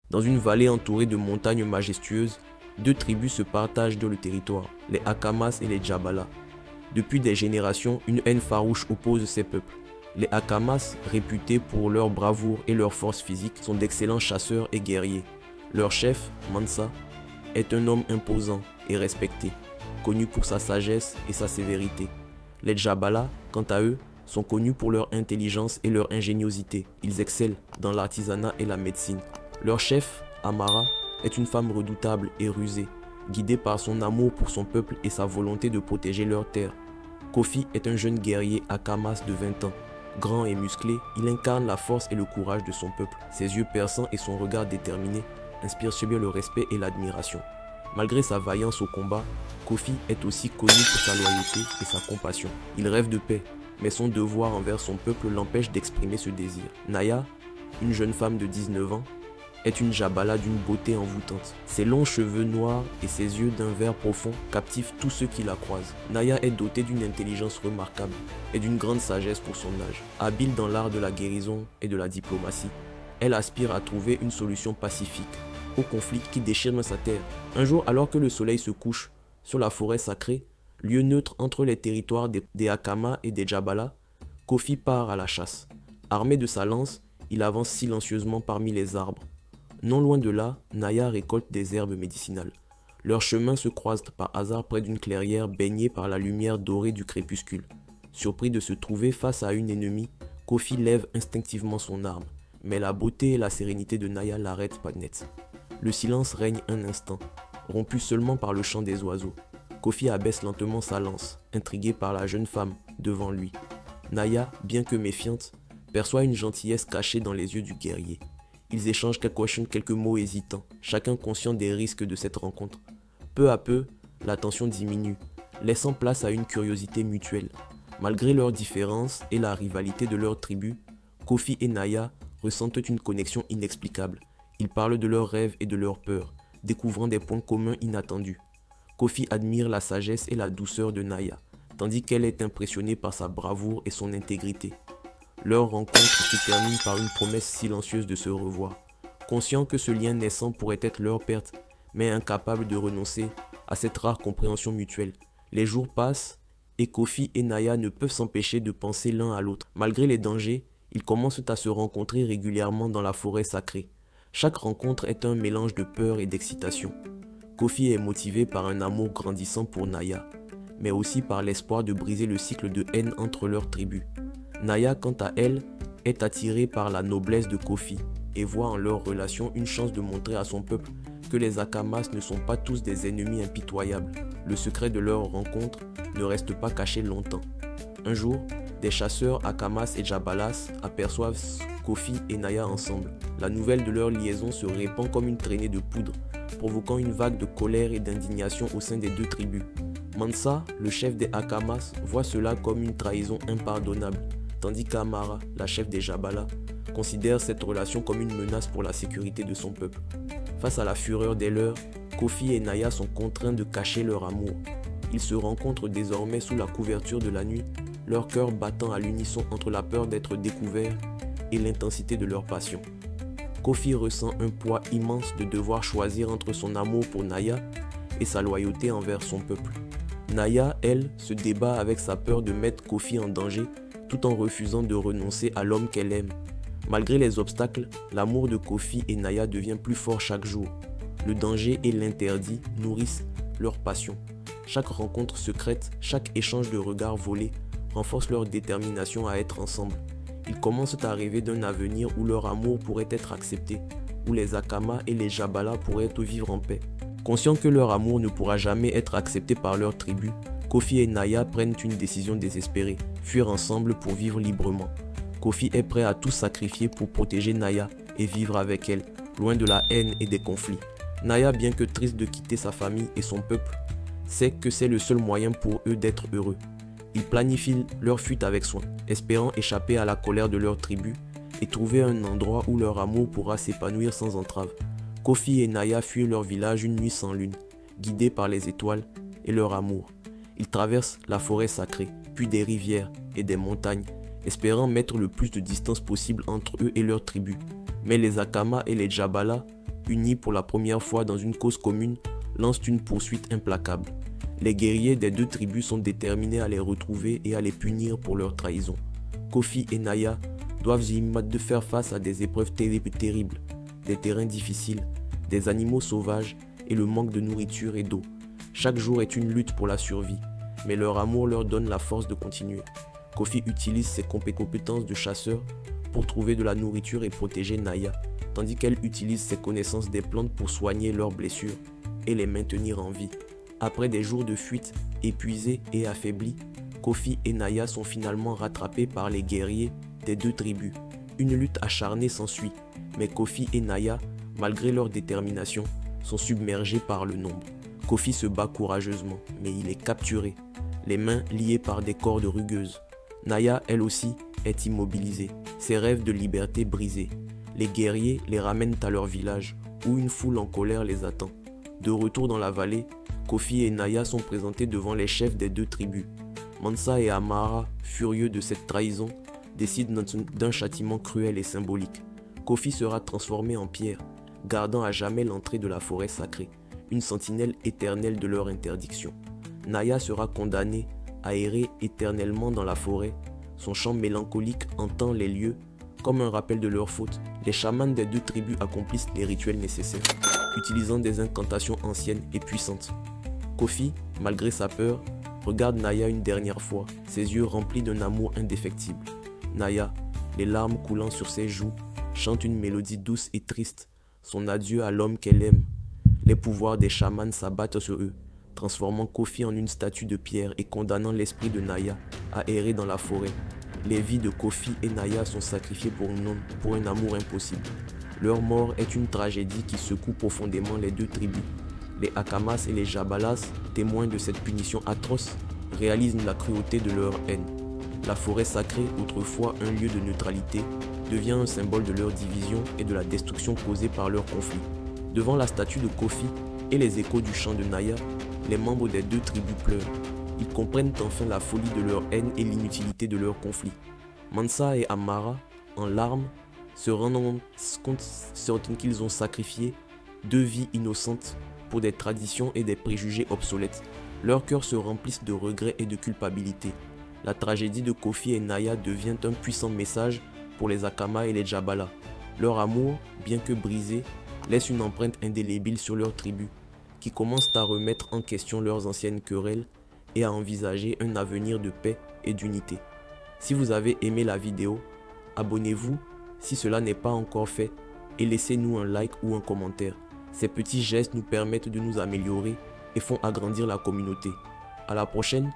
Dans une vallée entourée de montagnes majestueuses, deux tribus se partagent le territoire, les Akamas et les Djabala. Depuis des générations, une haine farouche oppose ces peuples. Les Akamas, réputés pour leur bravoure et leur force physique, sont d'excellents chasseurs et guerriers. Leur chef, Mansa, est un homme imposant et respecté, connu pour sa sagesse et sa sévérité. Les Djabala, quant à eux, sont connus pour leur intelligence et leur ingéniosité. Ils excellent dans l'artisanat et la médecine. Leur chef, Amara, est une femme redoutable et rusée, guidée par son amour pour son peuple et sa volonté de protéger leur terre. Kofi est un jeune guerrier Akamas de 20 ans. Grand et musclé, il incarne la force et le courage de son peuple. Ses yeux perçants et son regard déterminé inspirent chez lui le respect et l'admiration. Malgré sa vaillance au combat, Kofi est aussi connu pour sa loyauté et sa compassion. Il rêve de paix, mais son devoir envers son peuple l'empêche d'exprimer ce désir. Naya, une jeune femme de 19 ans, est une Djabala d'une beauté envoûtante. Ses longs cheveux noirs et ses yeux d'un vert profond captivent tous ceux qui la croisent. Naya est dotée d'une intelligence remarquable et d'une grande sagesse pour son âge. Habile dans l'art de la guérison et de la diplomatie, elle aspire à trouver une solution pacifique au conflit qui déchire sa terre. Un jour, alors que le soleil se couche sur la forêt sacrée, lieu neutre entre les territoires des Akama et des Djabala, Kofi part à la chasse. Armé de sa lance, il avance silencieusement parmi les arbres. Non loin de là, Naya récolte des herbes médicinales. Leurs chemins se croisent par hasard près d'une clairière baignée par la lumière dorée du crépuscule. Surpris de se trouver face à une ennemie, Kofi lève instinctivement son arme, mais la beauté et la sérénité de Naya l'arrêtent pas net. Le silence règne un instant, rompu seulement par le chant des oiseaux. Kofi abaisse lentement sa lance, intrigué par la jeune femme devant lui. Naya, bien que méfiante, perçoit une gentillesse cachée dans les yeux du guerrier. Ils échangent quelques mots hésitants, chacun conscient des risques de cette rencontre. Peu à peu, la tension diminue, laissant place à une curiosité mutuelle. Malgré leurs différences et la rivalité de leurs tribus, Kofi et Naya ressentent une connexion inexplicable. Ils parlent de leurs rêves et de leurs peurs, découvrant des points communs inattendus. Kofi admire la sagesse et la douceur de Naya, tandis qu'elle est impressionnée par sa bravoure et son intégrité. Leur rencontre se termine par une promesse silencieuse de se revoir. Conscient que ce lien naissant pourrait être leur perte, mais incapable de renoncer à cette rare compréhension mutuelle. Les jours passent et Kofi et Naya ne peuvent s'empêcher de penser l'un à l'autre. Malgré les dangers, ils commencent à se rencontrer régulièrement dans la forêt sacrée. Chaque rencontre est un mélange de peur et d'excitation. Kofi est motivé par un amour grandissant pour Naya, mais aussi par l'espoir de briser le cycle de haine entre leurs tribus. Naya, quant à elle, est attirée par la noblesse de Kofi et voit en leur relation une chance de montrer à son peuple que les Akamas ne sont pas tous des ennemis impitoyables. Le secret de leur rencontre ne reste pas caché longtemps. Un jour, des chasseurs Akamas et Djabalas aperçoivent Kofi et Naya ensemble. La nouvelle de leur liaison se répand comme une traînée de poudre, provoquant une vague de colère et d'indignation au sein des deux tribus. Mansa, le chef des Akamas, voit cela comme une trahison impardonnable, tandis qu'Amara, la chef des Djabala, considère cette relation comme une menace pour la sécurité de son peuple. Face à la fureur des leurs, Kofi et Naya sont contraints de cacher leur amour. Ils se rencontrent désormais sous la couverture de la nuit, leur cœur battant à l'unisson entre la peur d'être découvert et l'intensité de leur passion. Kofi ressent un poids immense de devoir choisir entre son amour pour Naya et sa loyauté envers son peuple. Naya, elle, se débat avec sa peur de mettre Kofi en danger tout en refusant de renoncer à l'homme qu'elle aime. Malgré les obstacles, l'amour de Kofi et Naya devient plus fort chaque jour. Le danger et l'interdit nourrissent leur passion. Chaque rencontre secrète, chaque échange de regards volés renforce leur détermination à être ensemble. Ils commencent à rêver d'un avenir où leur amour pourrait être accepté, où les Akama et les Djabala pourraient vivre en paix. Conscients que leur amour ne pourra jamais être accepté par leur tribu, Kofi et Naya prennent une décision désespérée, fuir ensemble pour vivre librement. Kofi est prêt à tout sacrifier pour protéger Naya et vivre avec elle, loin de la haine et des conflits. Naya, bien que triste de quitter sa famille et son peuple, sait que c'est le seul moyen pour eux d'être heureux. Ils planifient leur fuite avec soin, espérant échapper à la colère de leur tribu et trouver un endroit où leur amour pourra s'épanouir sans entrave. Kofi et Naya fuient leur village une nuit sans lune, guidés par les étoiles et leur amour. Ils traversent la forêt sacrée, puis des rivières et des montagnes, espérant mettre le plus de distance possible entre eux et leur tribu. Mais les Akama et les Djabala unis pour la première fois dans une cause commune, lancent une poursuite implacable. Les guerriers des deux tribus sont déterminés à les retrouver et à les punir pour leur trahison. Kofi et Naya doivent y faire face à des épreuves terribles, des terrains difficiles, des animaux sauvages et le manque de nourriture et d'eau. Chaque jour est une lutte pour la survie, mais leur amour leur donne la force de continuer. Kofi utilise ses compétences de chasseur pour trouver de la nourriture et protéger Naya, tandis qu'elle utilise ses connaissances des plantes pour soigner leurs blessures et les maintenir en vie. Après des jours de fuite, épuisés et affaiblis, Kofi et Naya sont finalement rattrapés par les guerriers des deux tribus. Une lutte acharnée s'ensuit, mais Kofi et Naya, malgré leur détermination, sont submergés par le nombre. Kofi se bat courageusement, mais il est capturé, les mains liées par des cordes rugueuses. Naya, elle aussi, est immobilisée, ses rêves de liberté brisés. Les guerriers les ramènent à leur village, où une foule en colère les attend. De retour dans la vallée, Kofi et Naya sont présentés devant les chefs des deux tribus. Mansa et Amara, furieux de cette trahison, décident d'un châtiment cruel et symbolique. Kofi sera transformé en pierre, gardant à jamais l'entrée de la forêt sacrée, une sentinelle éternelle de leur interdiction. Naya sera condamnée à errer éternellement dans la forêt. Son chant mélancolique entend les lieux. Comme un rappel de leur faute, les chamans des deux tribus accomplissent les rituels nécessaires, utilisant des incantations anciennes et puissantes. Kofi, malgré sa peur, regarde Naya une dernière fois, ses yeux remplis d'un amour indéfectible. Naya, les larmes coulant sur ses joues, chante une mélodie douce et triste, son adieu à l'homme qu'elle aime. Les pouvoirs des chamans s'abattent sur eux, transformant Kofi en une statue de pierre et condamnant l'esprit de Naya à errer dans la forêt. Les vies de Kofi et Naya sont sacrifiées pour un amour impossible. Leur mort est une tragédie qui secoue profondément les deux tribus. Les Akamas et les Jabalas, témoins de cette punition atroce, réalisent la cruauté de leur haine. La forêt sacrée, autrefois un lieu de neutralité, devient un symbole de leur division et de la destruction causée par leur conflit. Devant la statue de Kofi et les échos du chant de Naya, les membres des deux tribus pleurent. Ils comprennent enfin la folie de leur haine et l'inutilité de leur conflit. Mansa et Amara, en larmes, se rendant compte certains qu'ils ont sacrifié 2 vies innocentes pour des traditions et des préjugés obsolètes. Leurs cœurs se remplissent de regrets et de culpabilité. La tragédie de Kofi et Naya devient un puissant message pour les Akama et les Jabala. Leur amour, bien que brisé, laisse une empreinte indélébile sur leur tribu, qui commencent à remettre en question leurs anciennes querelles et à envisager un avenir de paix et d'unité. Si vous avez aimé la vidéo, abonnez-vous si cela n'est pas encore fait et laissez-nous un like ou un commentaire. Ces petits gestes nous permettent de nous améliorer et font agrandir la communauté. À la prochaine!